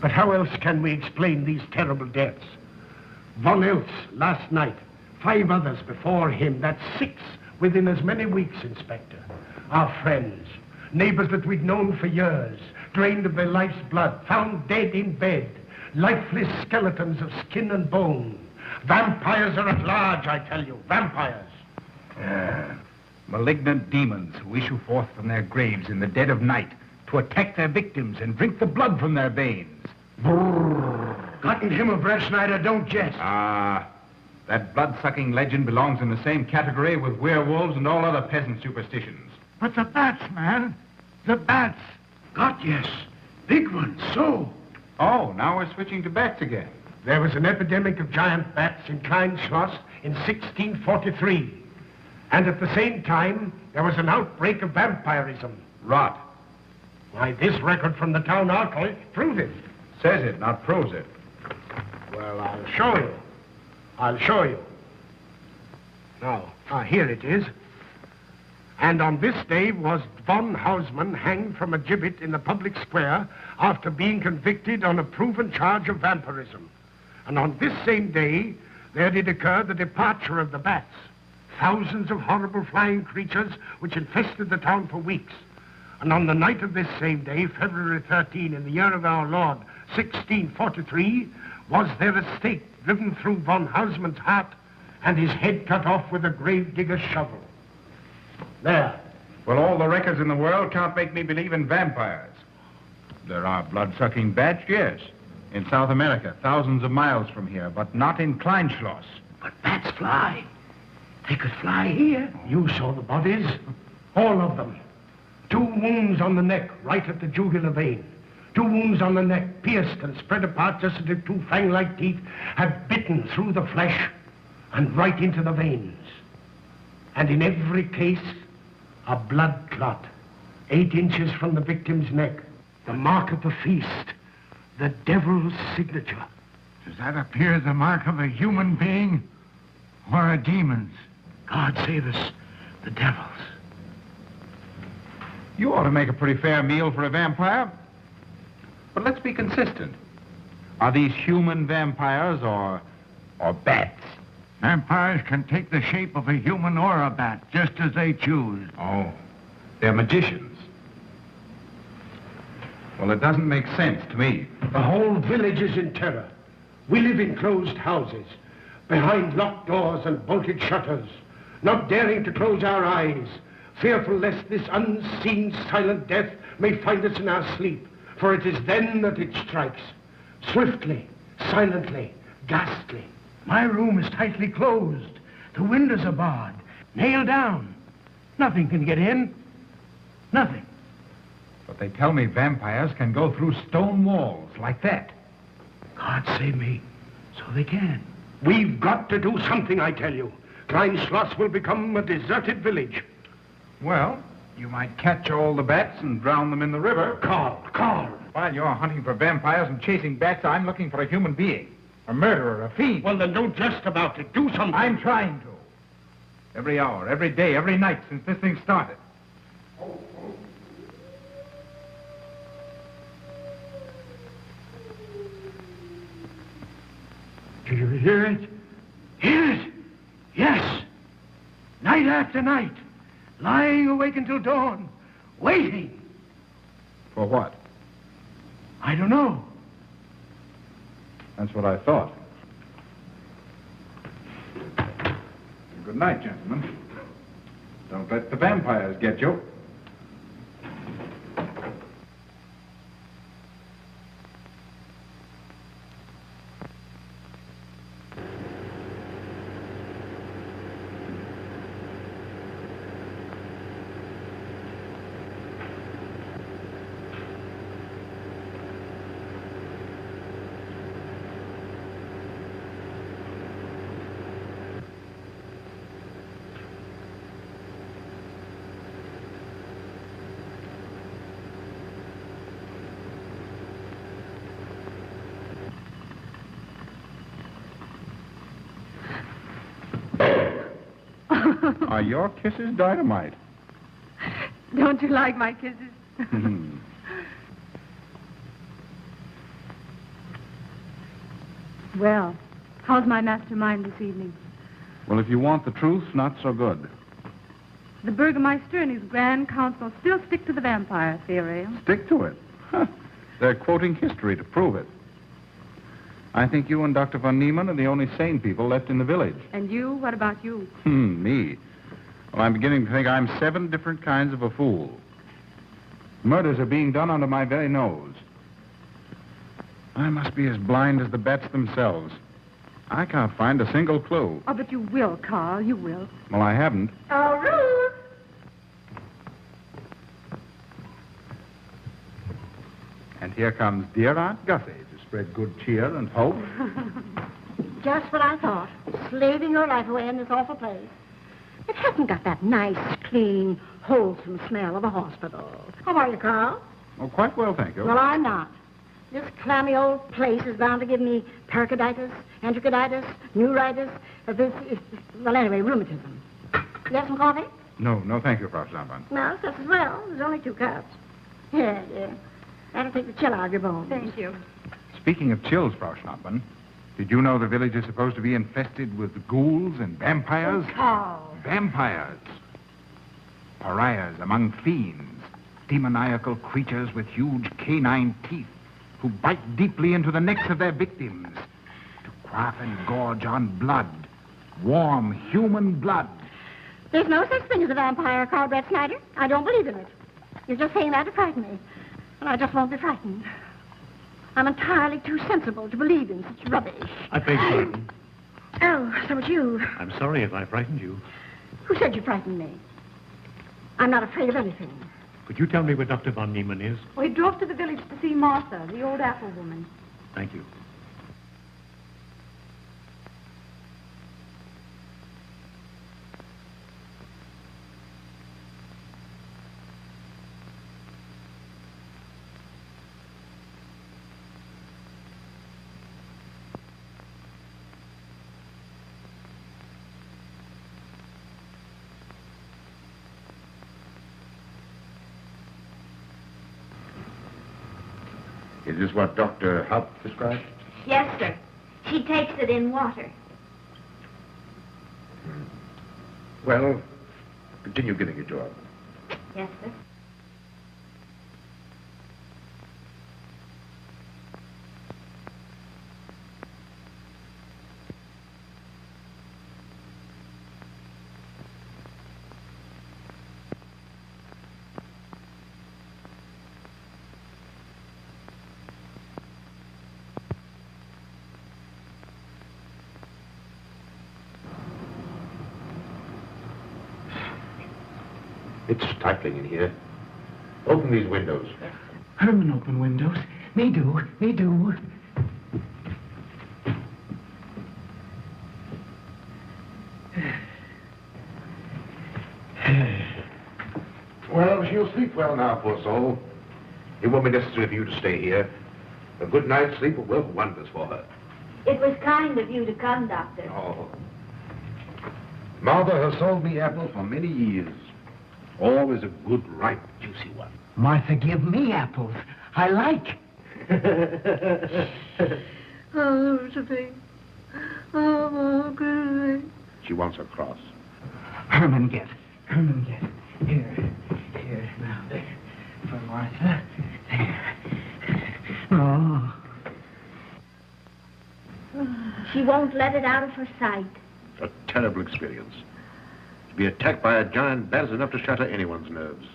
But how else can we explain these terrible deaths? Von Eltz last night, 5 others before him, that's 6 within as many weeks, Inspector. Our friends, neighbors that we'd known for years, drained of their life's blood, found dead in bed, lifeless skeletons of skin and bone. Vampires are at large, I tell you, vampires. Malignant demons who issue forth from their graves in the dead of night to attack their victims and drink the blood from their veins. Brrr. Gotten him of Red Schneider, don't jest. That blood-sucking legend belongs in the same category with werewolves and all other peasant superstitions. But the bats, man. The bats. God, yes. Big ones, so. Oh, now we're switching to bats again. There was an epidemic of giant bats in Kleinschloss in 1643. And at the same time, there was an outbreak of vampirism. Rot. Why, this record from the town archive proves it. Says it, not proves it. Well, I'll show you. I'll show you. Now, here it is. And on this day was von Hausmann hanged from a gibbet in the public square after being convicted on a proven charge of vampirism. And on this same day, there did occur the departure of the bats. Thousands of horrible flying creatures which infested the town for weeks. And on the night of this same day, February 13, in the year of our Lord, 1643, was there a stake driven through von Hausmann's heart and his head cut off with a grave digger's shovel. There. Well, all the records in the world can't make me believe in vampires. There are blood-sucking bats, yes. In South America, thousands of miles from here, but not in Kleinschloss. But bats fly. They could fly here. You saw the bodies. All of them. 2 wounds on the neck, right at the jugular vein. 2 wounds on the neck, pierced and spread apart just as if 2 fang-like teeth had bitten through the flesh and right into the veins. And in every case, a blood clot, 8 inches from the victim's neck. The mark of the feast, the devil's signature. Does that appear the mark of a human being or a demon's? God save us, the devil's. You ought to make a pretty fair meal for a vampire. But let's be consistent. Are these human vampires or bats? Vampires can take the shape of a human or a bat, just as they choose. Oh, they're magicians. Well, it doesn't make sense to me. The whole village is in terror. We live in closed houses, behind locked doors and bolted shutters, not daring to close our eyes, fearful lest this unseen silent death may find us in our sleep, for it is then that it strikes, swiftly, silently, ghastly. My room is tightly closed. The windows are barred, nailed down. Nothing can get in. Nothing. But they tell me vampires can go through stone walls like that. God save me. So they can. We've got to do something, I tell you. Kleinschloss will become a deserted village. Well, you might catch all the bats and drown them in the river. Carl. While you're hunting for vampires and chasing bats, I'm looking for a human being. A murderer, a fiend. Well, then don't jest about it. Do something. I'm trying to. Every hour, every day, every night since this thing started. Do you hear it? Hear it? Yes. Night after night. Lying awake until dawn. Waiting. For what? I don't know. That's what I thought. Good night, gentlemen. Don't let the vampires get you. Are your kisses dynamite? Don't you like my kisses? Well, how's my mastermind this evening? Well, if you want the truth, not so good. The Burgermeister and his Grand Council still stick to the vampire theory. Stick to it. Huh. They're quoting history to prove it. I think you and Dr. von Niemann are the only sane people left in the village. And you? What about you? Me? Well, I'm beginning to think I'm 7 different kinds of a fool. Murders are being done under my very nose. I must be as blind as the bats themselves. I can't find a single clue. Oh, but you will, Carl. You will. Well, I haven't. Oh, Ruth! And here comes dear Aunt Gussie to spread good cheer and hope. Just what I thought. Slaving your life away in this awful place. It hasn't got that nice, clean, wholesome smell of a hospital. How are you, Carl? Oh, quite well, thank you. Well, I'm not. This clammy old place is bound to give me pericarditis, enterocolitis, neuritis, well, anyway, rheumatism. You have some coffee? No, thank you, Frau Stammmann. No, just as well. There's only 2 cups. Here, dear. That'll take the chill out of your bones. Thank you. Speaking of chills, Frau Stammmann, did you know the village is supposed to be infested with ghouls and vampires? Oh, Carl. Vampires. Pariahs among fiends. Demoniacal creatures with huge canine teeth who bite deeply into the necks of their victims to quaff and gorge on blood. Warm human blood. There's no such thing as a vampire, Carl Brett Snyder. I don't believe in it. You're just saying that to frighten me. And I just won't be frightened. I'm entirely too sensible to believe in such rubbish. I beg pardon. Oh, so it's you. I'm sorry if I frightened you. Who said you frightened me? I'm not afraid of anything. Could you tell me where Dr. von Niemann is? Well, he drove to the village to see Martha, the old apple woman. Thank you. Is this what Dr. Haupt described? Yes, sir. She takes it in water. Well, continue getting your job. Yes, sir. It's stifling in here. Open these windows. Herman open windows. Me do. Well, she'll sleep well now, poor soul. It won't be necessary for you to stay here. A good night's sleep will work wonders for her. It was kind of you to come, Doctor. Oh. Martha has sold me apples for many years. Always a good, ripe, juicy one. Martha, give me apples. I like. Oh, Sophie. Oh, good. She wants a cross. Herman, get. Here. Now, there. For Martha. There. Oh. She won't let it out of her sight. A terrible experience. To be attacked by a giant bat is enough to shatter anyone's nerves.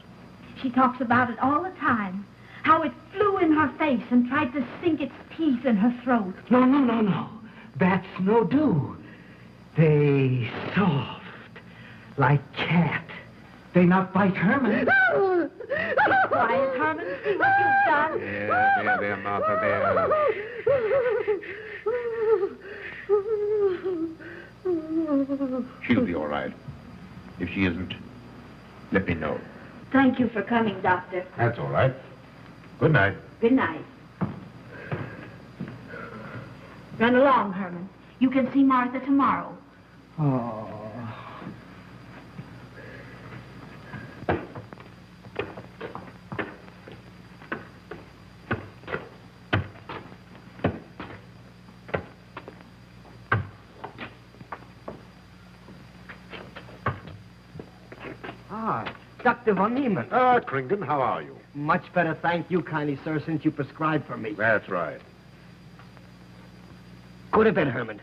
She talks about it all the time. How it flew in her face and tried to sink its teeth in her throat. No. Bats no do. They soft. Like cat. They not bite Herman. Be quiet, Herman. See what you've done. There, Martha, there. She'll be all right. If she isn't, let me know. Thank you for coming, Doctor. That's all right. Good night. Good night. Run along, Herman. You can see Martha tomorrow. Oh. Dr. von Niemann. Ah, Kringen, how are you? Much better, thank you kindly, sir, since you prescribed for me. That's right. Go to bed, Herman.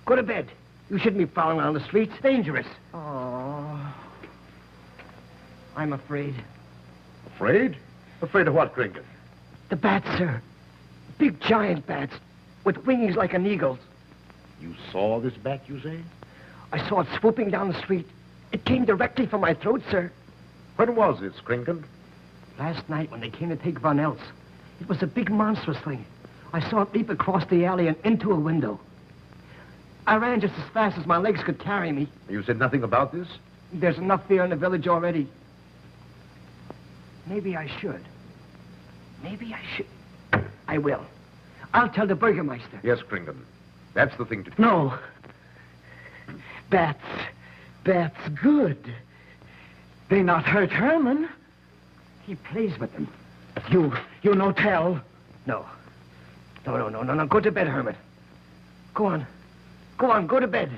Go to bed. You shouldn't be prowling around the streets. Dangerous. Oh. I'm afraid. Afraid? Afraid of what, Kringen? The bats, sir. Big giant bats with wings like an eagle's. You saw this bat, you say? I saw it swooping down the street. It came directly for my throat, sir. When was this, Kringen? Last night when they came to take Von Eltz. It was a big monstrous thing. I saw it leap across the alley and into a window. I ran just as fast as my legs could carry me. You said nothing about this? There's enough fear in the village already. Maybe I should. Maybe I should. I will. I'll tell the Burgermeister. Yes, Kringen. That's the thing to do. No. Bats. Bats good. They not hurt Herman. He plays with them. You no tell. No. No. Go to bed, Herman. Go on. Go to bed.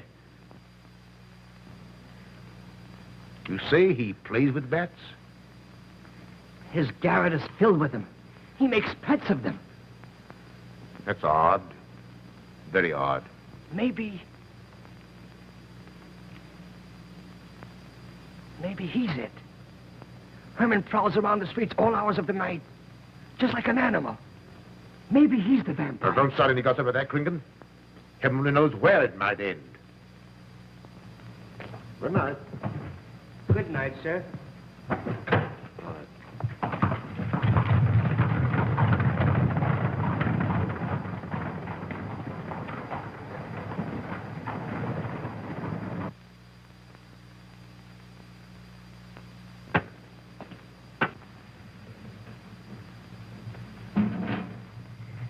You say he plays with bats? His garret is filled with them. He makes pets of them. That's odd. Very odd. Maybe he's it. Herman prowls around the streets all hours of the night, just like an animal. Maybe he's the vampire. Now, don't start any gossip about that, Kringen. Heaven only knows where it might end. Good night. Good night, sir.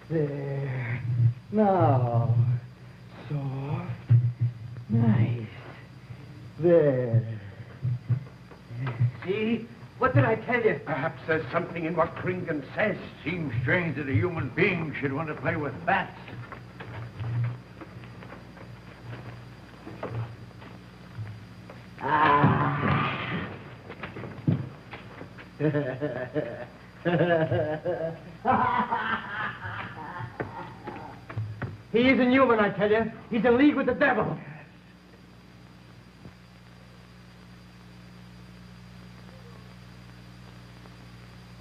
There. Now. Soft. Nice. There. See? What did I tell you? Perhaps there's something in what Kringen says. Seems strange that a human being should want to play with bats. He isn't human, I tell you. He's in league with the devil.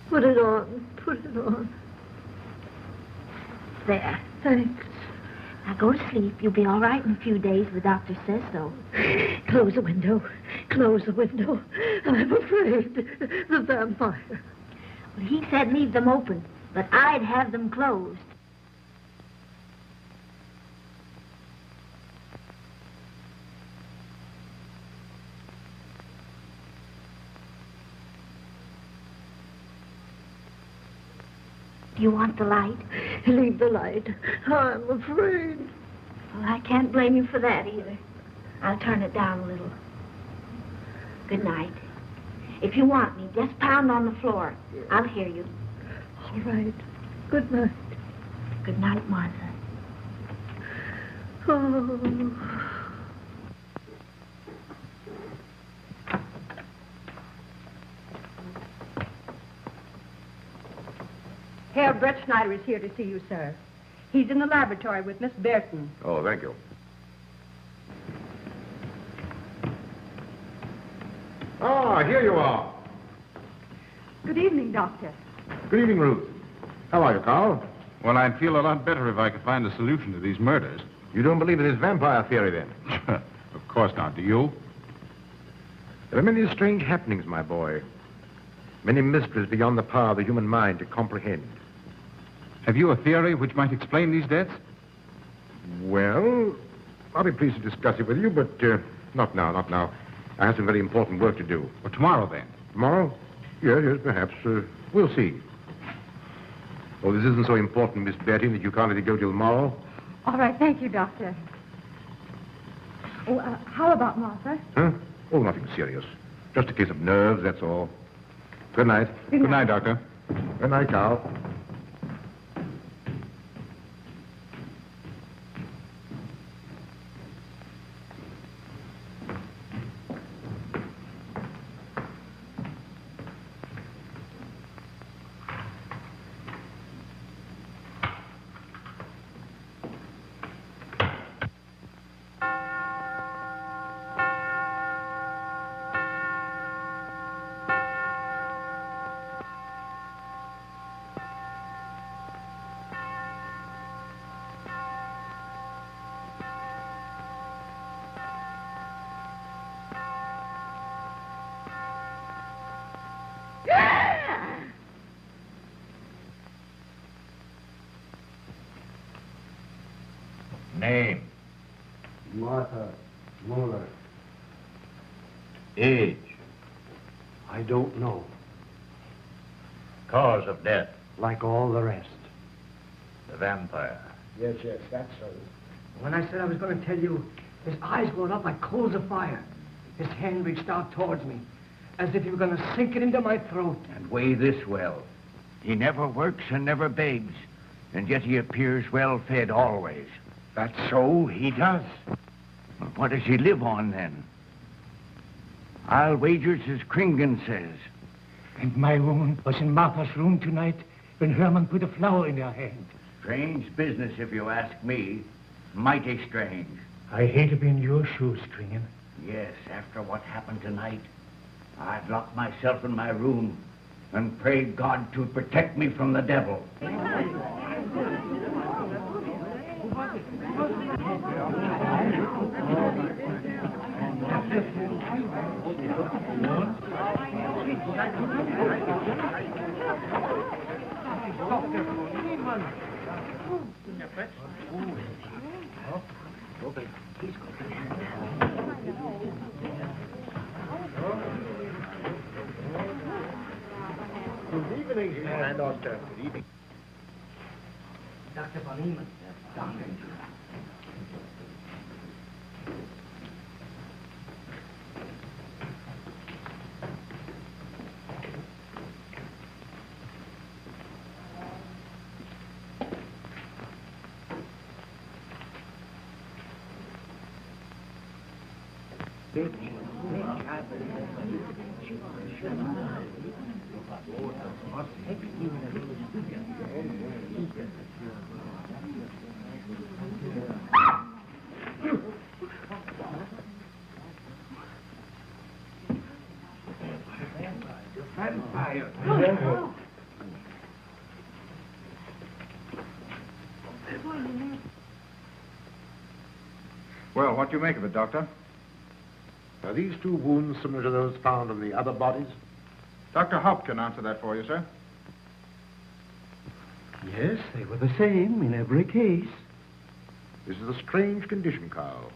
Put it on. Put it on. There. Thanks. Now go to sleep. You'll be all right in a few days. The doctor says so. Close the window. Close the window. I'm afraid. The vampire. Well, he said leave them open, but I'd have them closed. You want the light? Leave the light. I'm afraid. Well, I can't blame you for that either. I'll turn it down a little. Good night. If you want me, just pound on the floor. I'll hear you. All right. Good night. Good night, Martha. Oh. Herr Brett Schneider is here to see you, sir. He's in the laboratory with Miss Burton. Oh, thank you. Ah, here you are. Good evening, Doctor. Good evening, Ruth. How are you, Carl? Well, I'd feel a lot better if I could find a solution to these murders. You don't believe in this vampire theory, then? Of course not. Do you? There are many strange happenings, my boy. Many mysteries beyond the power of the human mind to comprehend. Have you a theory which might explain these deaths? Well, I'll be pleased to discuss it with you, but not now. I have some very important work to do. Well, tomorrow, then. Tomorrow? Yes, perhaps. We'll see. Oh, this isn't so important, Miss Betty, that you can't let it go till tomorrow. All right, thank you, Doctor. Oh, how about Martha? Huh? Oh, nothing serious. Just a case of nerves, that's all. Good night. Good night, Doctor. Good night, Carl. Name. Martha Muller. Age. I don't know. Cause of death. Like all the rest. The vampire. Yes, that's so. When I said I was going to tell you, his eyes went up like coals of fire. His hand reached out towards me, as if he were going to sink it into my throat. And weigh this well. He never works and never begs, and yet he appears well-fed always. That's so, he does. Well, what does he live on, then? I'll wager it's as Kringen says. And my woman was in Martha's room tonight when Herman put a flower in her hand. Strange business, if you ask me. Mighty strange. I hate to be in your shoes, Kringen. Yes, after what happened tonight, I'd lock myself in my room and pray God to protect me from the devil. Good evening, Herr Doctor. Good evening. Dr. von Niemann. Doctor. Well, what do you make of it, Doctor? Are these two wounds similar to those found on the other bodies? Dr. Haupt can answer that for you, sir. Yes, they were the same in every case. This is a strange condition, Carl.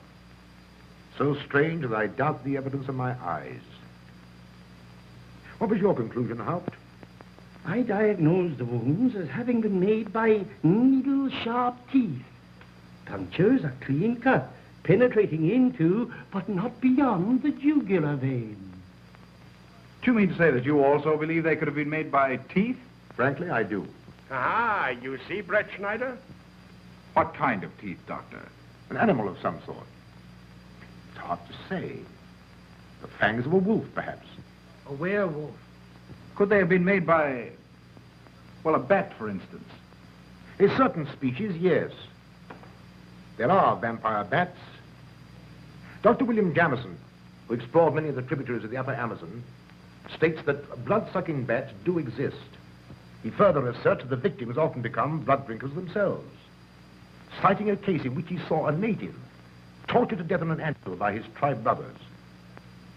So strange that I doubt the evidence of my eyes. What was your conclusion, Haupt? I diagnosed the wounds as having been made by needle-sharp teeth. Punctures are clean cut, penetrating into, but not beyond, the jugular vein. Do you mean to say that you also believe they could have been made by teeth? Frankly, I do. Ah, you see, Brett Schneider? What kind of teeth, Doctor? An animal of some sort. It's hard to say. The fangs of a wolf, perhaps. A werewolf. Could they have been made by, well, a bat, for instance? A certain species, yes. There are vampire bats. Dr. William Jamison, who explored many of the tributaries of the upper Amazon, states that blood-sucking bats do exist. He further asserts that the victims often become blood drinkers themselves, citing a case in which he saw a native tortured to death on an anthill by his tribe brothers.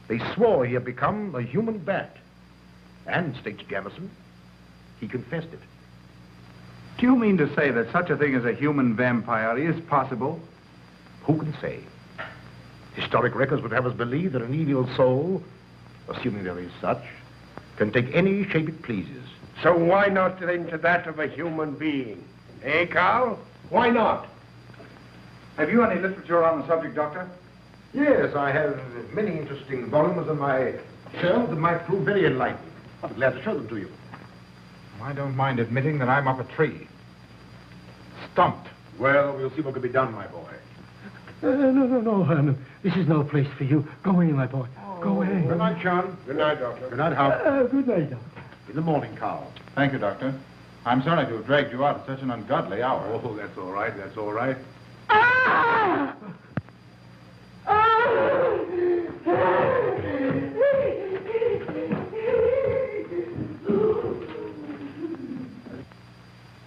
They swore he had become a human bat, and, states Jamison, he confessed it. Do you mean to say that such a thing as a human vampire is possible? Who can say? Historic records would have us believe that an evil soul, assuming there is such, can take any shape it pleases. So why not into that of a human being? Eh, Carl? Why not? Have you any literature on the subject, Doctor? Yes, I have many interesting volumes on my shelf that might prove very enlightening. I'll be glad to show them to you. I don't mind admitting that I'm up a tree. Stumped. Well, we'll see what can be done, my boy. No, Herman. This is no place for you. Go away, my boy. Go away. Good night, John. Good night, Doctor. Good night, Hal. Good night, Doctor. In the morning, Carl. Thank you, Doctor. I'm sorry to have dragged you out at such an ungodly hour. Oh, that's all right. That's all right. Ah!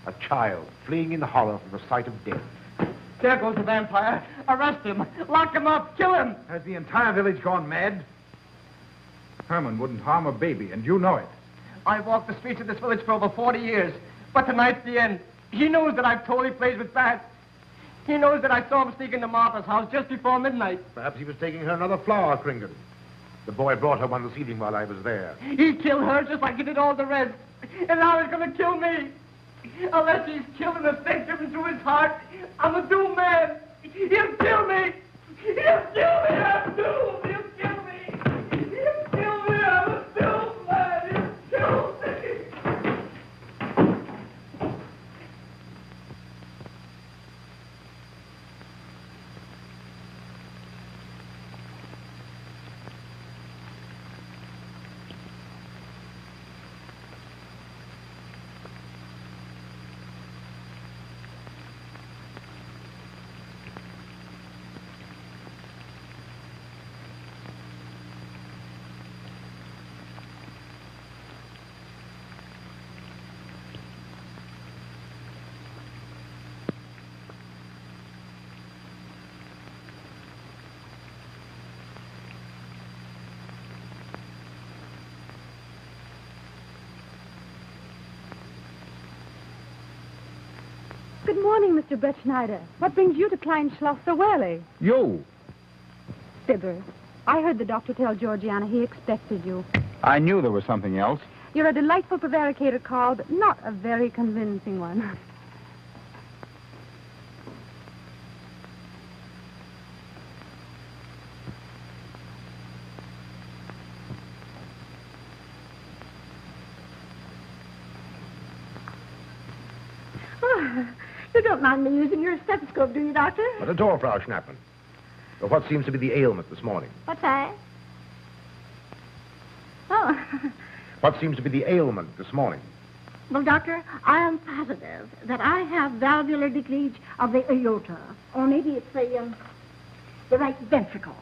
A child fleeing in horror from the sight of death. There goes the vampire. Arrest him. Lock him up. Kill him. Has the entire village gone mad? Herman wouldn't harm a baby, and you know it. I've walked the streets of this village for over 40 years. But tonight's the end. He knows that I've told he plays with bats. He knows that I saw him sneak into Martha's house just before midnight. Perhaps he was taking her another flower, Kringan. The boy brought her one this evening while I was there. He killed her just like he did all the rest. And now he's going to kill me. Unless he's killed an effect given to his heart, I'm a doomed man. He'll kill me. He'll kill me. I'm doomed. He'll kill me. He'll kill me. I'm a doomed man. He'll kill me. Good morning, Mr. Brett Schneider. What brings you to Klein Schloss so early? You. Fibber, I heard the doctor tell Georgiana he expected you. I knew there was something else. You're a delightful prevaricator, Carl, but not a very convincing one. You don't mind me using your stethoscope, do you, Doctor? Not at all, Frau Schnappmann. But what seems to be the ailment this morning? What's that? Oh. What seems to be the ailment this morning? Well, Doctor, I am positive that I have valvular leakage of the aorta. Or maybe it's the right ventricle.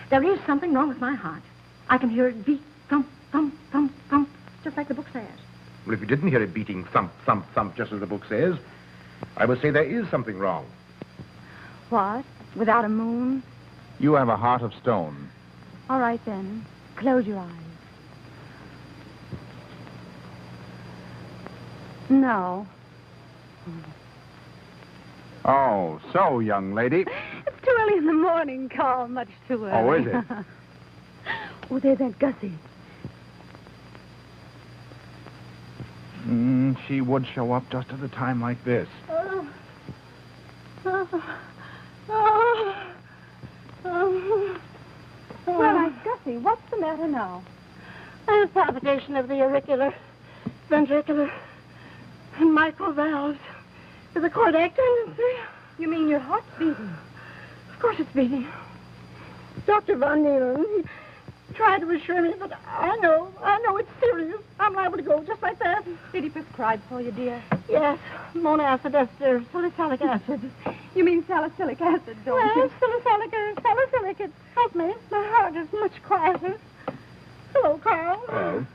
There is something wrong with my heart. I can hear it beat, thump, thump, thump, thump, just like the book says. Well, if you didn't hear it beating thump, thump, thump, just as the book says, I would say there is something wrong. What? Without a moon? You have a heart of stone. All right, then. Close your eyes. No. Oh, so, young lady. It's too early in the morning, Carl. Much too early. Oh, is it? Oh, there's Aunt Gussie. She would show up just at a time like this. Well, Aunt Gussie, what's the matter now? I have palpitation of the auricular, ventricular, and mitral valves with a cardiac tendency. You mean your heart's beating? Of course it's beating. Dr. Von Neelen, he tried to assure me, but I know it's serious. I'm liable to go just like that. Did he prescribe for you, dear? Yes, monacid ester, salicylic acid. You mean salicylic acid, don't Yes, you? salicylic. It helped me. My heart is much quieter. Hello, Carl. Hello.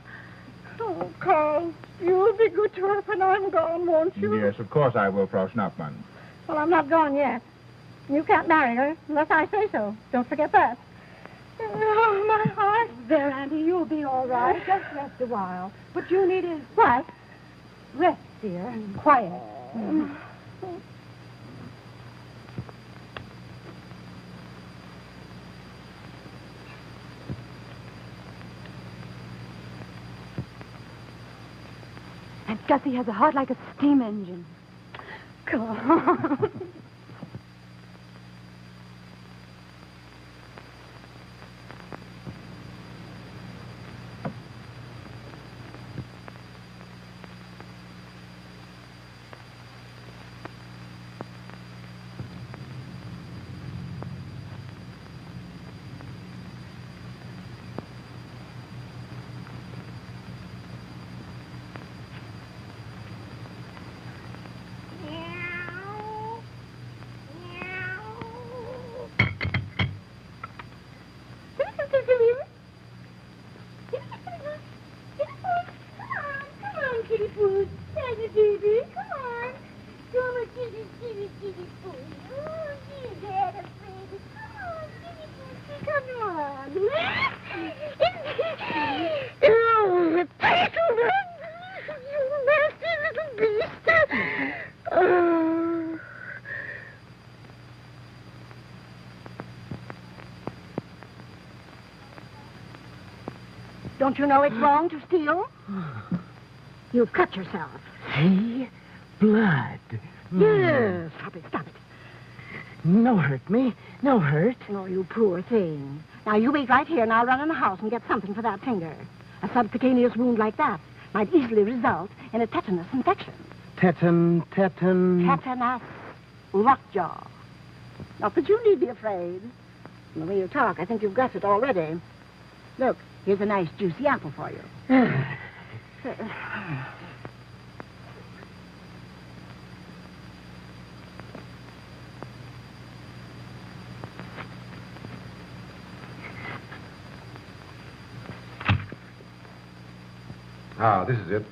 Oh, Carl, you'll be good to her when I'm gone, won't you? Yes, of course I will, Frau Schnappmann. Well, I'm not gone yet. You can't marry her unless I say so. Don't forget that. Oh, my heart. There, Auntie, you'll be all right. Just rest a while. What you need is What? rest, dear, and quiet. Aunt Gussie has a heart like a steam engine. Carl. Don't you know it's wrong to steal? You've cut yourself. See? Blood. Yes. Stop it. No hurt me. No hurt. Oh, you poor thing. Now, you wait right here, and I'll run in the house and get something for that finger. A subcutaneous wound like that might easily result in a tetanus infection. Tetanus. Tetanus. Lockjaw. Not that you need be afraid. From the way you talk, I think you've got it already. Look, here's a nice, juicy apple for you. Ah, this is it.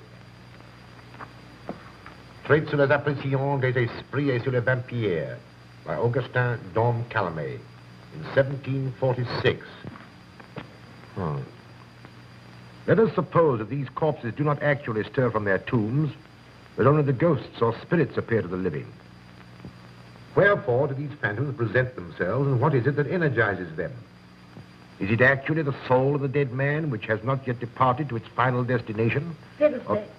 Traits sur les apparitions des esprits et sur les vampires by Augustin Dom Calame in 1746. Let us suppose that these corpses do not actually stir from their tombs, but only the ghosts or spirits appear to the living. Wherefore do these phantoms present themselves, and what is it that energizes them? Is it actually the soul of the dead man which has not yet departed to its final destination? Fiddlesticks.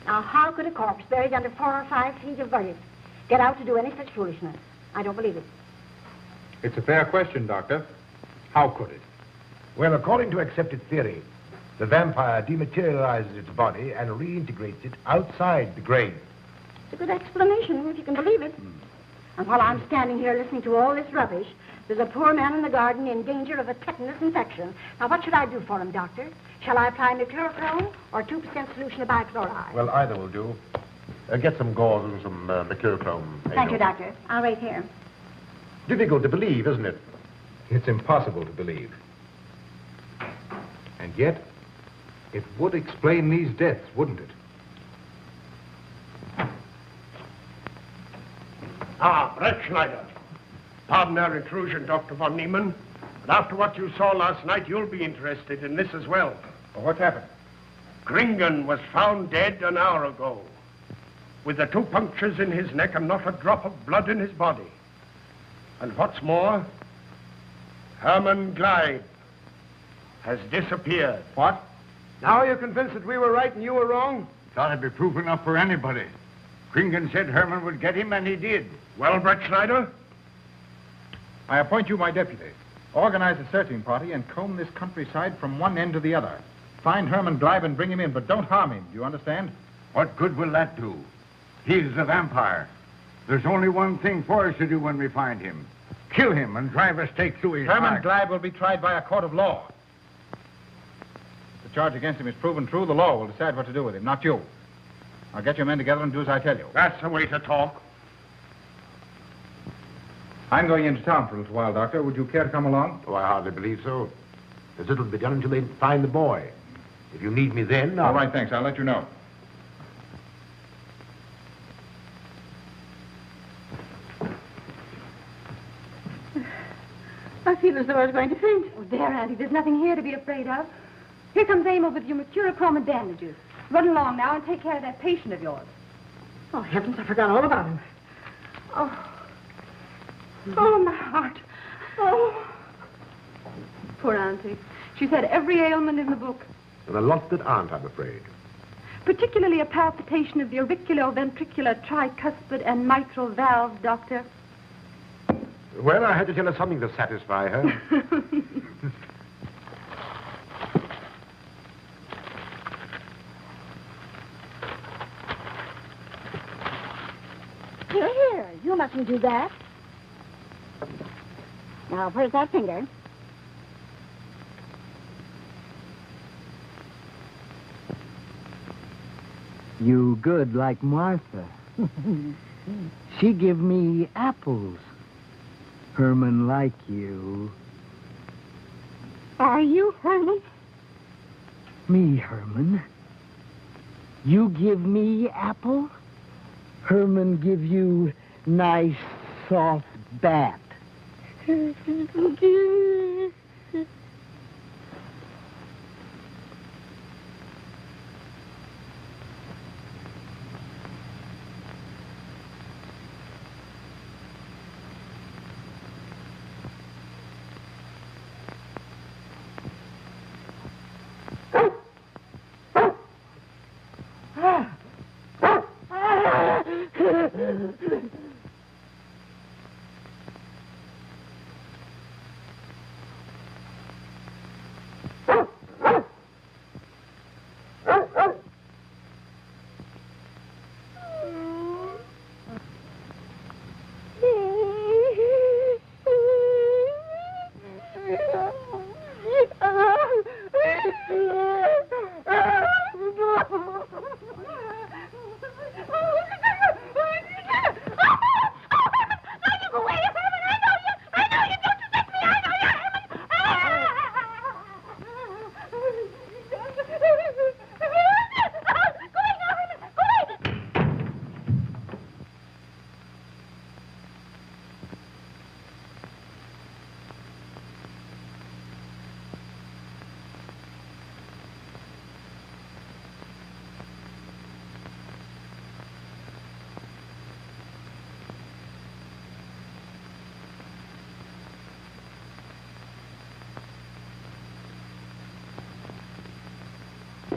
Now, how could a corpse buried under 4 or 5 feet of earth get out to do any such foolishness? I don't believe it. It's a fair question, Doctor. How could it? Well, according to accepted theory, the vampire dematerializes its body and reintegrates it outside the grave. It's a good explanation, if you can believe it. And while I'm standing here listening to all this rubbish, there's a poor man in the garden in danger of a tetanus infection. Now, what should I do for him, Doctor? Shall I apply mercurochrome or 2% solution of bichloride? Well, either will do. Get some gauze and some mercurochrome. Thank you, Doctor. I'll wait here. Difficult to believe, isn't it? It's impossible to believe. And yet, it would explain these deaths, wouldn't it? Ah, Brett Schneider. Pardon our intrusion, Dr. von Niemann. But after what you saw last night, you'll be interested in this as well. Well, what's happened? Gringen was found dead an hour ago, with the 2 punctures in his neck and not a drop of blood in his body. And what's more, Herman Gleib has disappeared. What? Now you're convinced that we were right and you were wrong? Thought it'd be proof enough for anybody. Kringen said Herman would get him, and he did. Well, Brett Schneider? I appoint you my deputy. Organize a searching party and comb this countryside from one end to the other. Find Herman Gleib and bring him in, but don't harm him. Do you understand? What good will that do? He's a vampire. There's only one thing for us to do when we find him. Kill him and drive a stake through his Herman heart. Gleib will be tried by a court of law. If the charge against him is proven true, the law will decide what to do with him, not you. I'll get your men together and do as I tell you. That's the way to talk. I'm going into town for a little while, Doctor. Would you care to come along? Oh, I hardly believe so. There's little to be done until they find the boy. If you need me then, All right, thanks. I'll let you know. I feel as though I was going to faint. Oh, there, Auntie. There's nothing here to be afraid of. Here comes Emil with your mercurochrome and bandages. Run along now and take care of that patient of yours. Oh, heavens, I forgot all about him. Oh, my heart. Oh. Poor Auntie. She's had every ailment in the book. and a lot that aren't, I'm afraid. Particularly a palpitation of the auriculoventricular, tricuspid, and mitral valve, Doctor. Well, I had to tell her something to satisfy her. Here, you mustn't do that. Now, where's that finger? You good like Martha. She give me apples. Herman like you. Are you Herman? Me, Herman. You give me apple. Herman give you nice, soft bat.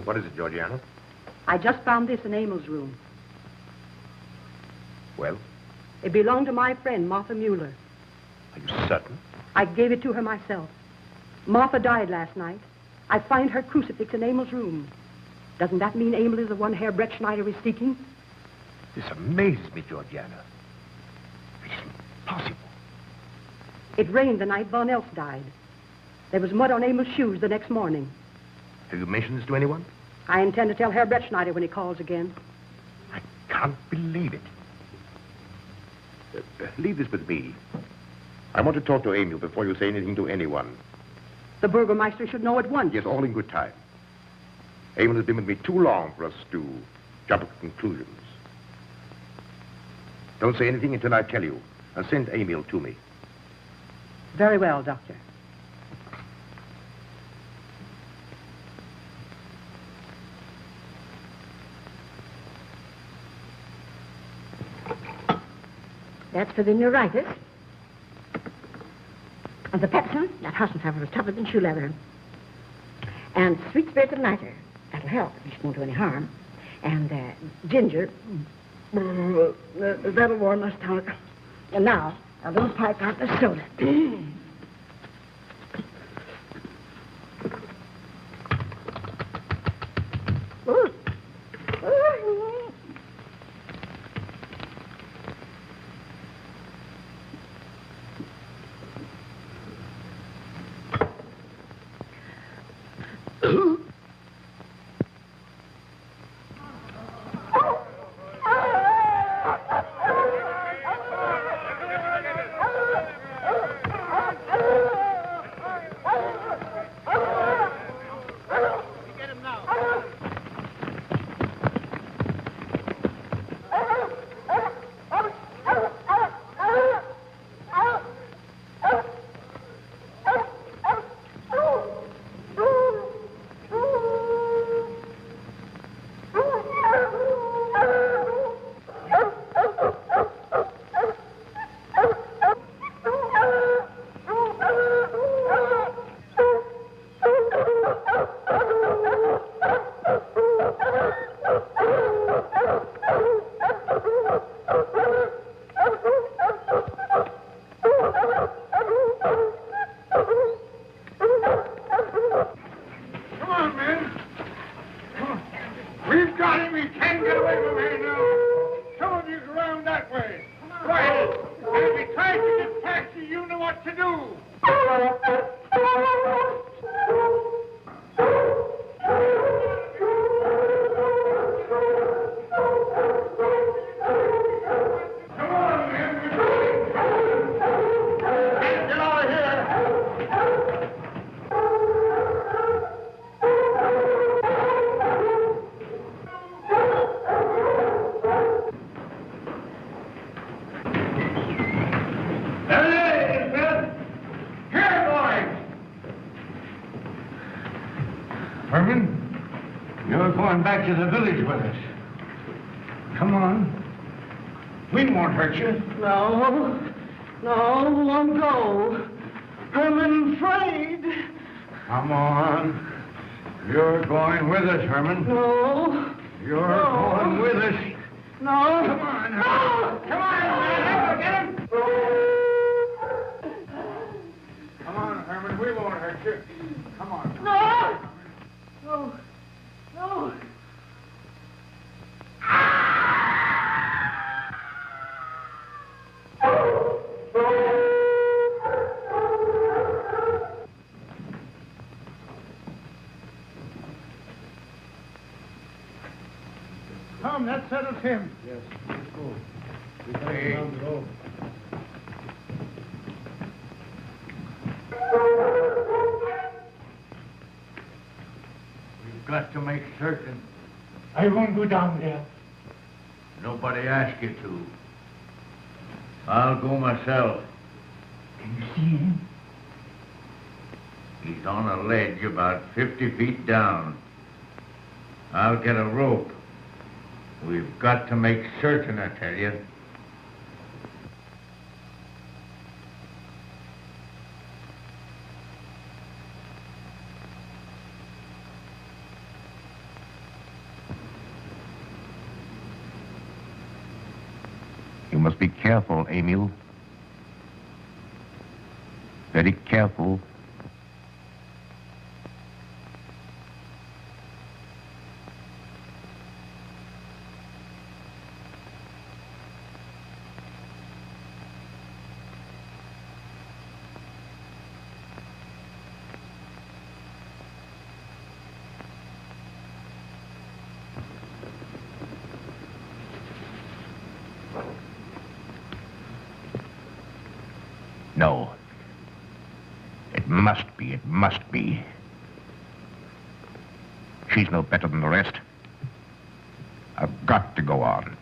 What is it, Georgiana? I just found this in Emil's room. Well, It belonged to my friend, Martha Mueller. are you certain? I gave it to her myself. Martha died last night. I find her crucifix in Emil's room. Doesn't that mean Emil is the one Herr Brettschneider is seeking? This amazes me, Georgiana. It's impossible. It rained the night Von Elst died. There was mud on Emil's shoes the next morning. Have you mentioned this to anyone? I intend to tell Herr Brettschneider when he calls again. I can't believe it. Leave this with me. I want to talk to Emil before you say anything to anyone. The Burgermeister should know at once. Yes, all in good time. Emil has been with me too long for us to jump to conclusions. Don't say anything until I tell you, and send Emil to me. Very well, Doctor. That's for the neuritis. And the pepsin, that Hassenpfeffer is tougher than shoe leather. And sweet spirits of nitre, that'll help, at least won't do any harm. And ginger, that'll warm my stomach. And now, a little pipe out the soda. Back to the village with us. Come on. We won't hurt you. No, won't go. Herman afraid. Come on. You're going with us, Herman. No. You're going with us. No. Come on. No. Come on, man. Get him. Come on, Herman. We won't hurt you. Come on. No. No. No. Come, that settles him. Yes, let's go. We got Hey. down the road. We've got to make certain. I won't go down there. Nobody asked you to. I'll go myself. Can you see him? He's on a ledge about 50 feet down. I'll get a rope. We've got to make certain, I tell you. You must be careful, Emil. Very careful. No. It must be, it must be. She's no better than the rest. I've got to go on.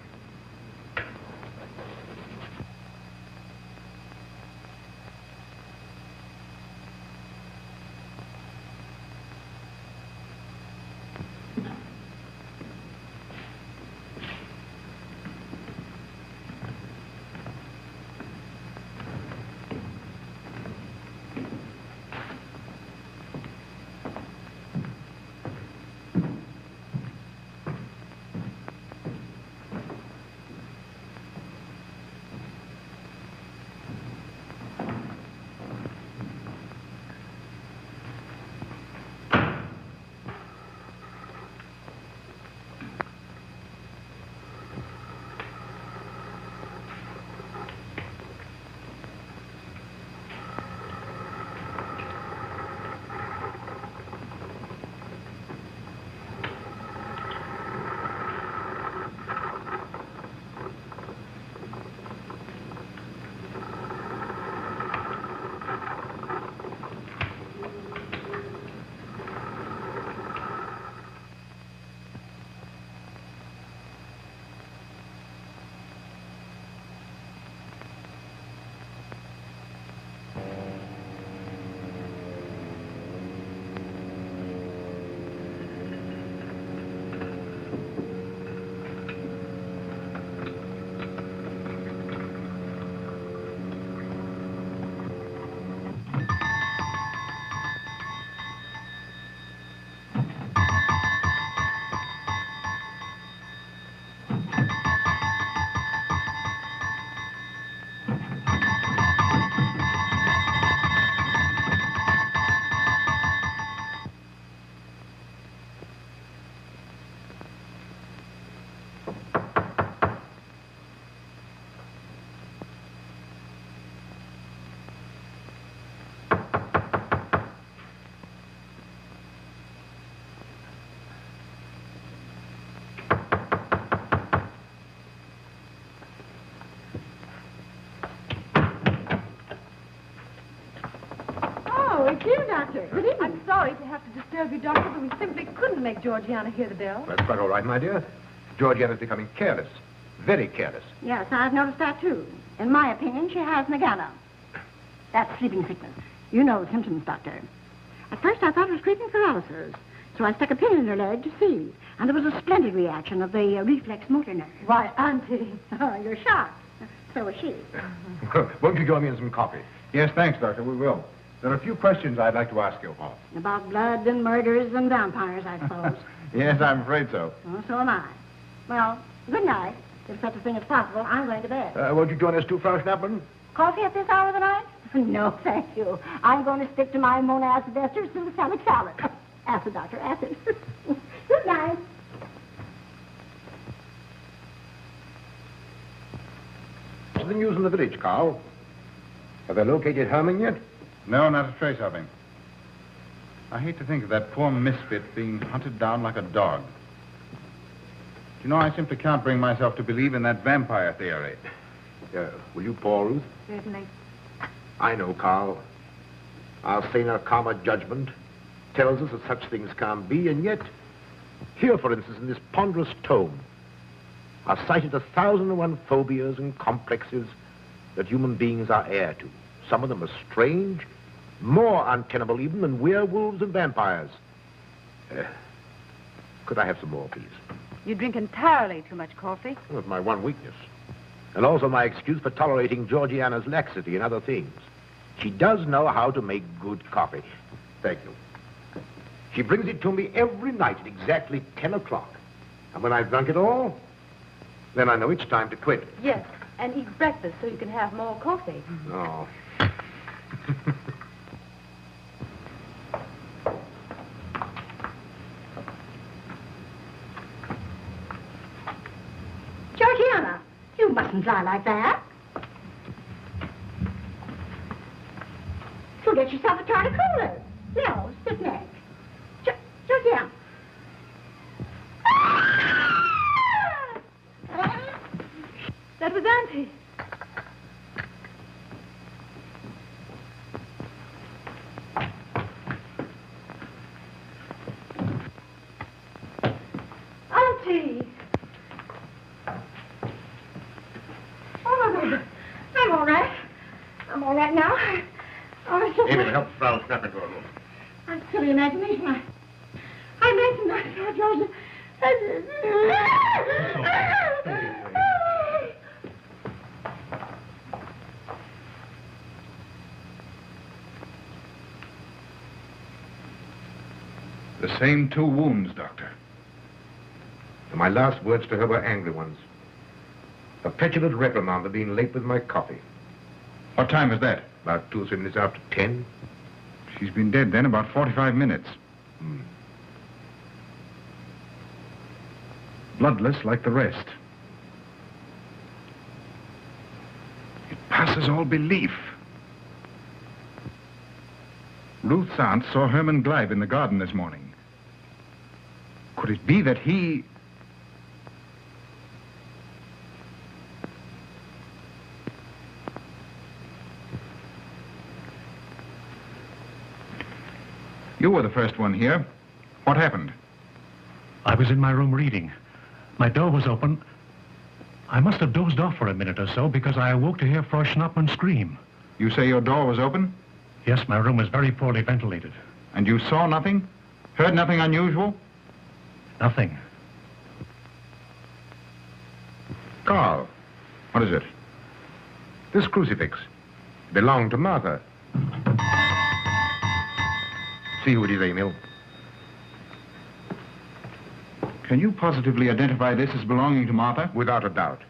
It's you, Doctor. Good evening. I'm sorry to have to disturb you, Doctor, but we simply couldn't make Georgiana hear the bell. That's quite all right, my dear. Georgiana's becoming careless. Very careless. Yes, I've noticed that, too. In my opinion, she has Nagana. That's sleeping sickness. You know the symptoms, Doctor. At first, I thought it was creeping paralysis, so I stuck a pin in her leg to see. And there was a splendid reaction of the reflex motor nerve. Why, Auntie. Oh, you're shocked. So is she. Won't you join me in some coffee? Yes, thanks, Doctor. We will. There are a few questions I'd like to ask you about. About blood and murders and vampires, I suppose. Yes, I'm afraid so. Oh, so am I. Well, good night. If such a thing is possible, I'm going to bed. Won't you join us too, Frau Schnappmann? Coffee at this hour of the night? No, thank you. I'm going to stick to my monacid ester succinate salad. Acid, Doctor, acid. Good night. What's the news in the village, Carl? Have they located Herman yet? No, not a trace of him. I hate to think of that poor misfit being hunted down like a dog. You know, I simply can't bring myself to believe in that vampire theory. Will you pour, Ruth? Certainly. I know, Carl. Our saner, calmer judgment tells us that such things can't be, and yet, here, for instance, in this ponderous tome, are cited 1,001 phobias and complexes that human beings are heir to. Some of them are strange, more untenable even than werewolves and vampires. Could I have some more, please? You drink entirely too much coffee. Well, it's my one weakness. And also my excuse for tolerating Georgiana's laxity and other things. She does know how to make good coffee. Thank you. She brings it to me every night at exactly 10 o'clock. And when I've drunk it all, then I know it's time to quit. Yes, and eat breakfast so you can have more coffee. Oh. Georgiana, you mustn't lie like that. You'll get yourself a tartar cooler. No, sit next. Georgiana. That was Auntie. Auntie. Oh, I'm all right. I'm all right now. Oh, it's just Amy, help Frau Schnappmann to her room. a silly imagination. I mentioned I saw George. The same 2 wounds, Doctor. And my last words to her were angry ones. A petulant reprimand for being late with my coffee. What time is that? About 2 or 3 minutes after 10. She's been dead then about 45 minutes. Bloodless like the rest. It passes all belief. Ruth's aunt saw Herman Gleib in the garden this morning. Could it be that he... You were the first one here. What happened? I was in my room reading. My door was open. I must have dozed off for a minute or so because I awoke to hear Frau Schnappmann scream. You say your door was open? Yes, my room is very poorly ventilated. And you saw nothing? Heard nothing unusual? Nothing. Carl. What is it? This crucifix belonged to Martha. See who it is, Emil. Can you positively identify this as belonging to Martha? Without a doubt.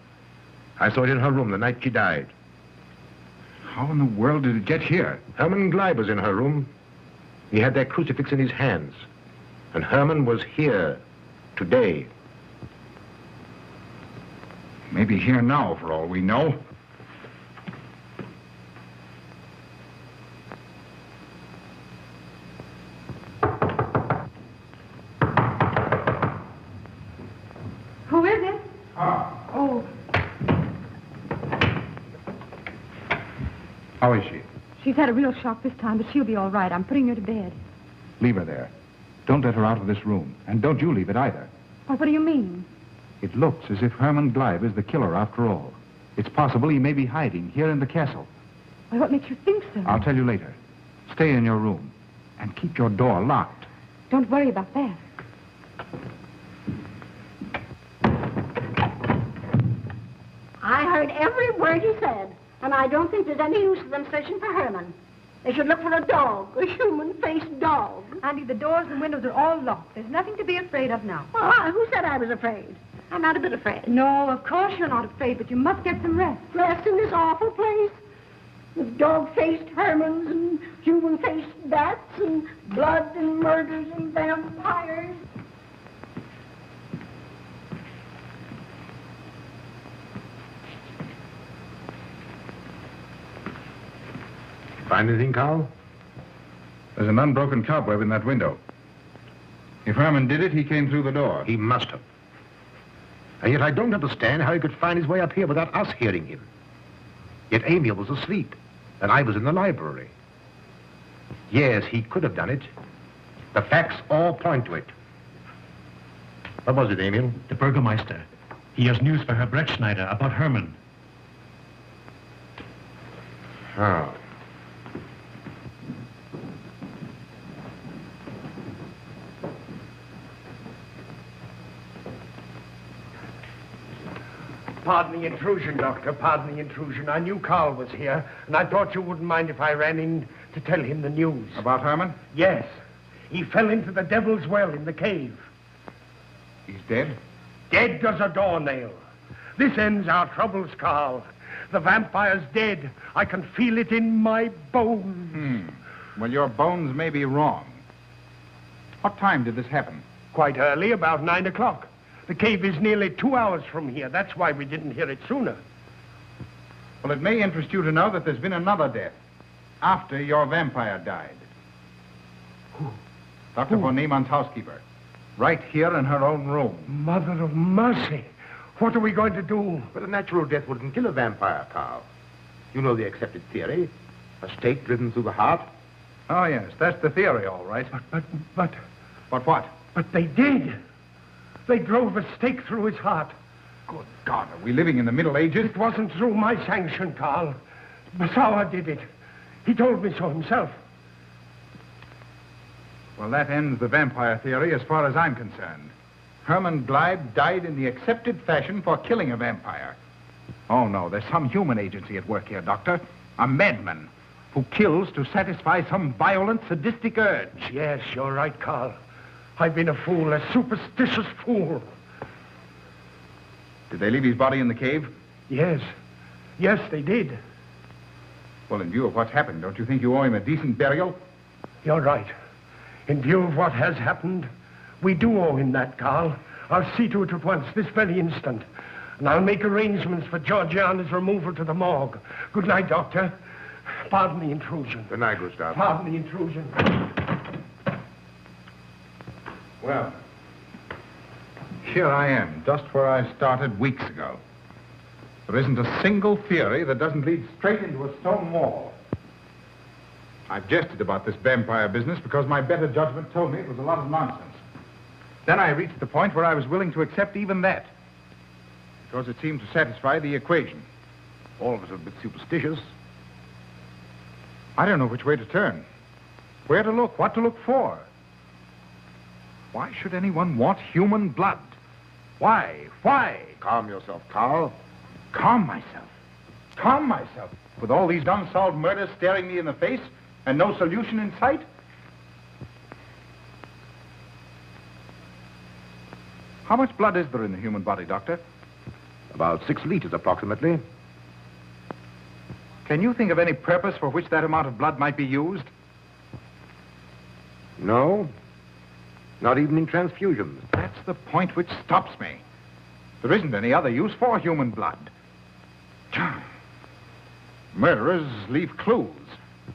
I saw it in her room the night she died. How in the world did it get here? Herman Gleib was in her room. He had that crucifix in his hands. And Herman was here today. Maybe here now, for all we know. Who is it? Oh, How is she? she's had a real shock this time, but she'll be all right. I'm putting her to bed. Leave her there. Don't let her out of this room. And don't you leave it either. Well, what do you mean? It looks as if Herman Gleib is the killer after all. It's possible he may be hiding here in the castle. Well, what makes you think so? I'll tell you later. Stay in your room and keep your door locked. Don't worry about that. I heard every word he said, and I don't think there's any use of them searching for Herman. They should look for a dog, a human-faced dog. Andy, the doors and windows are all locked. There's nothing to be afraid of now. Well, who said I was afraid? I'm not a bit afraid. No, of course you're not afraid, but you must get some rest. Rest in this awful place with dog-faced Hermans and human-faced bats and blood and murders and vampires. Find anything, Carl? There's an unbroken cobweb in that window. If Herman did it, he came through the door. He must have. And yet I don't understand how he could find his way up here without us hearing him. Yet Emil was asleep, and I was in the library. Yes, he could have done it. The facts all point to it. What was it, Emil? The Burgermeister. He has news for Herr Brettschneider about Herman. Oh. Pardon the intrusion, Doctor. Pardon the intrusion. I knew Carl was here, and I thought you wouldn't mind if I ran in to tell him the news. About Herman? Yes. He fell into the Devil's Well in the cave. He's dead? Dead as a doornail. This ends our troubles, Carl. The vampire's dead. I can feel it in my bones. Well, your bones may be wrong. What time did this happen? Quite early, about 9 o'clock. The cave is nearly 2 hours from here. That's why we didn't hear it sooner. Well, it may interest you to know that there's been another death after your vampire died. Who? Dr. von Niemann's housekeeper. Right here in her own room. Mother of mercy. What are we going to do? But a natural death wouldn't kill a vampire, Carl. You know the accepted theory. A stake driven through the heart. Oh, yes, that's the theory, all right. But... But what? But they did. They drove a stake through his heart. Good God, are we living in the Middle Ages? It wasn't through my sanction, Carl. Basawa did it. He told me so himself. Well, that ends the vampire theory as far as I'm concerned. Herman Gleib died in the accepted fashion for killing a vampire. Oh, no, there's some human agency at work here, Doctor. A madman who kills to satisfy some violent, sadistic urge. Yes, you're right, Carl. I've been a fool, a superstitious fool. Did they leave his body in the cave? Yes. Yes, they did. Well, in view of what's happened, don't you think you owe him a decent burial? You're right. In view of what has happened, we do owe him that, Carl. I'll see to it at once, this very instant. And I'll make arrangements for Georgiana's removal to the morgue. Good night, Doctor. Pardon the intrusion. Good night, Gustav. Pardon the intrusion. Well, here I am, just where I started weeks ago. There isn't a single theory that doesn't lead straight into a stone wall. I've jested about this vampire business because my better judgment told me it was a lot of nonsense. Then I reached the point where I was willing to accept even that, because it seemed to satisfy the equation. All of us are a bit superstitious. I don't know which way to turn, where to look, what to look for. Why should anyone want human blood? Why? Why? Calm yourself, Carl. Calm myself. Calm myself. With all these unsolved murders staring me in the face and no solution in sight? How much blood is there in the human body, Doctor? About 6 liters, approximately. Can you think of any purpose for which that amount of blood might be used? No. Not even in transfusions. That's the point which stops me. There isn't any other use for human blood. Murderers leave clues.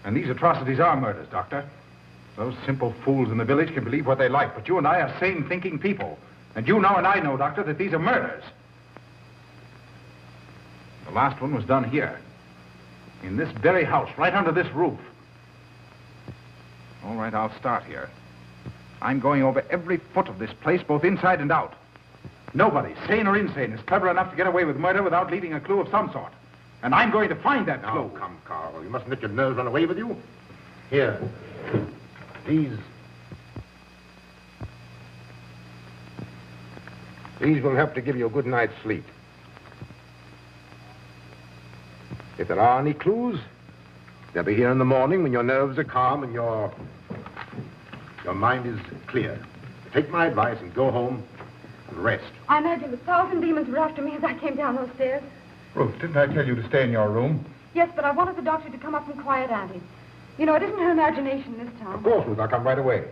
And these atrocities are murders, Doctor. Those simple fools in the village can believe what they like, but you and I are sane, thinking people. And you know and I know, Doctor, that these are murders. The last one was done here. In this very house, right under this roof. All right, I'll start here. I'm going over every foot of this place, both inside and out. Nobody, sane or insane, is clever enough to get away with murder without leaving a clue of some sort. And I'm going to find that clue. Now, come, Carl. You mustn't let your nerves run away with you. Here. These will help to give you a good night's sleep. If there are any clues, they'll be here in the morning when your nerves are calm and your mind is clear. Take my advice and go home Rest. I imagine 1,000 demons were after me as I came down those stairs. Ruth, didn't I tell you to stay in your room? Yes, but I wanted the doctor to come up and quiet Auntie. You know, it isn't her imagination this time. Of course, Ruth. I'll come right away.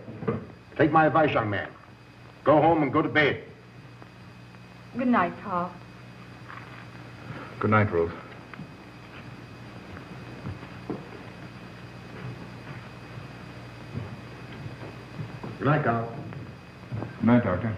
Take my advice, young man. Go home and go to bed. Good night, Carl. Good night, Ruth. Good night, Carl. Good night, Doctor.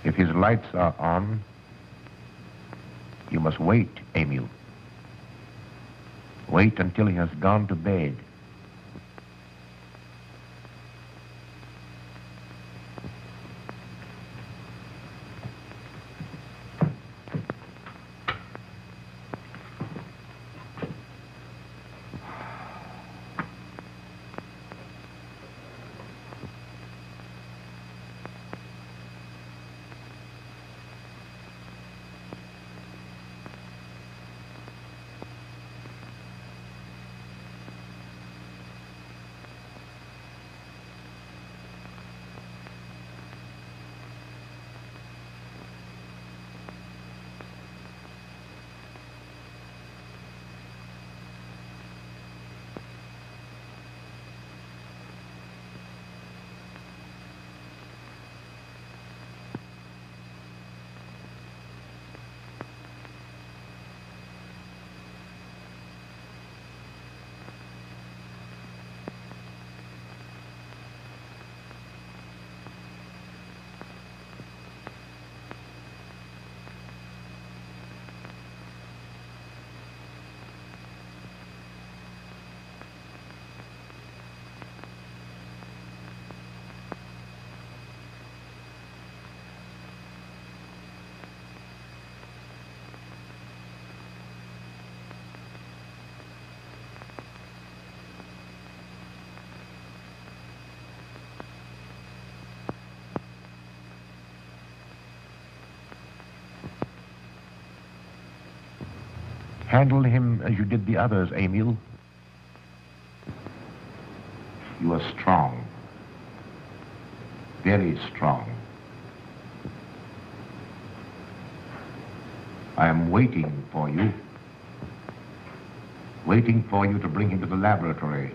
If his lights are on, you must wait, Emil. Wait until he has gone to bed. Handle him as you did the others, Emil. You are strong. Very strong. I am waiting for you. Waiting for you to bring him to the laboratory.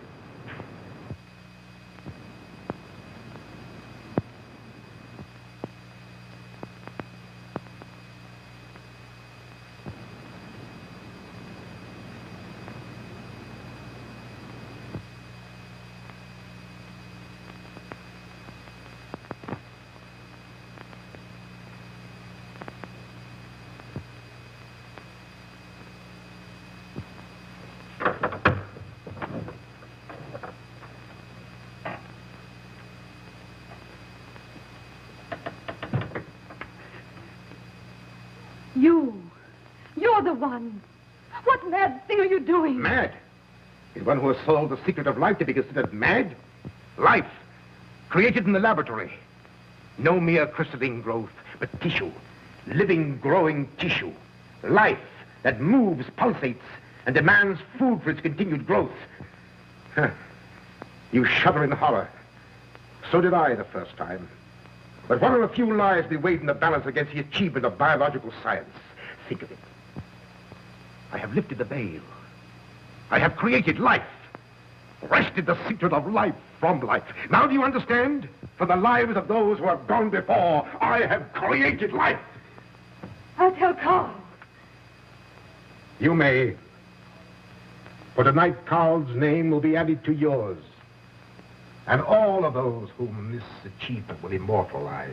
You're the one. What mad thing are you doing? Mad? Is one who has solved the secret of life to be considered mad? Life, created in the laboratory. No mere crystalline growth, but tissue. Living, growing tissue. Life that moves, pulsates, and demands food for its continued growth. Huh. You shudder in horror. So did I the first time. But what will a few lives be weighed in the balance against the achievement of biological science? Think of it. I have lifted the veil. I have created life. Wrested the secret of life from life. Now do you understand? For the lives of those who have gone before, I have created life. I'll tell Carl. You may. For tonight, Carl's name will be added to yours. And all of those whom this achievement will immortalize.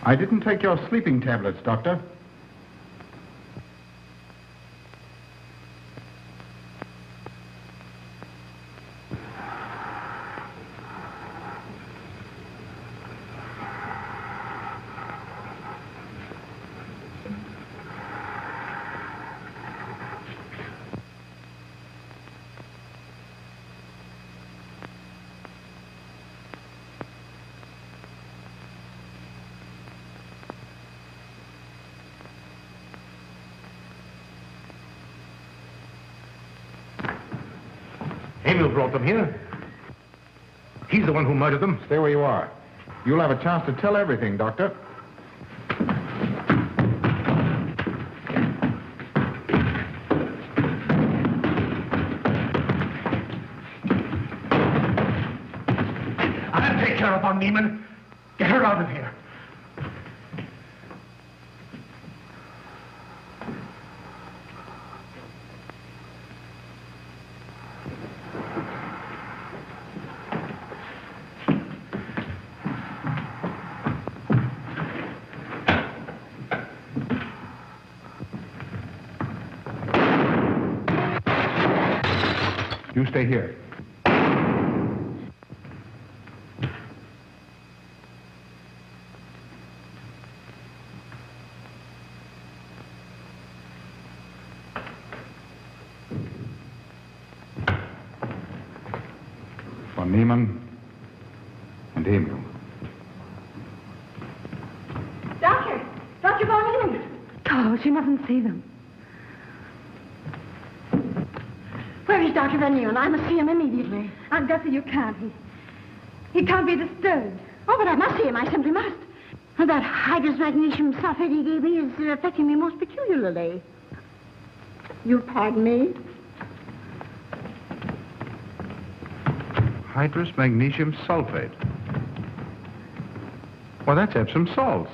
I didn't take your sleeping tablets, Doctor. Emil brought them here. He's the one who murdered them. Stay where you are. You'll have a chance to tell everything, Doctor. I'll take care of von Niemann. Get her out of here. You stay here. Von Niemann and Emil. Doctor! Dr. Von Niemann! Carl, she mustn't see them. Where is Dr. Van Nieuwen? I must see him immediately. Aunt Gussie, you can't. He can't be disturbed. Oh, but I must see him. I simply must. That hydrous magnesium sulfate he gave me is affecting me most peculiarly. You'll pardon me? Hydrous magnesium sulfate. Well, that's Epsom salts.